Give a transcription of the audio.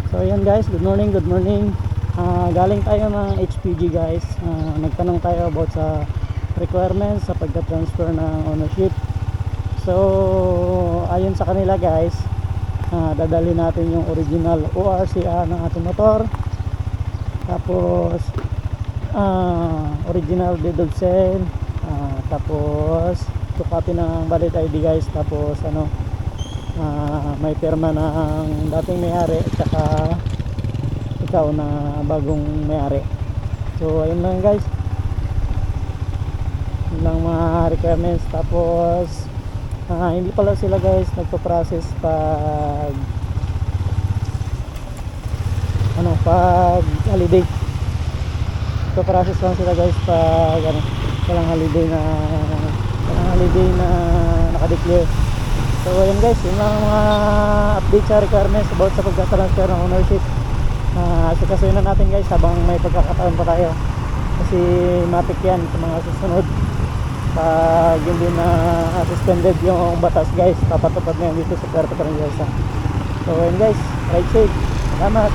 So ayan guys, good morning, good morning. Galing tayo ng HPG guys. Nagtanong tayo about sa requirements sa pagka-transfer ng ownership. So ayon sa kanila guys, dadali natin yung original ORCR ng ating motor. Tapos original deed of sale. Tapos 2 copy ng valid ID guys. Tapos may pirma ng dating may-ari at saka ikaw na bagong may-ari. So ayun lang guys, yun lang mga requirements. Tapos hindi pala sila guys nagpo-process pag pag holiday. Nagpo-process lang sila guys pag walang holiday na nakadeclare. So ayun guys, yun lang mga update sa requirements about sa pagka-transfer ng ownership. Asikasuhin na natin guys habang may pagkakataon pa tayo, kasi matik yan sa mga susunod. Pag hindi na suspended yung batas guys, papatupad na yan dito sa Puerto Princesa. So ayun guys, ride safe, salamat.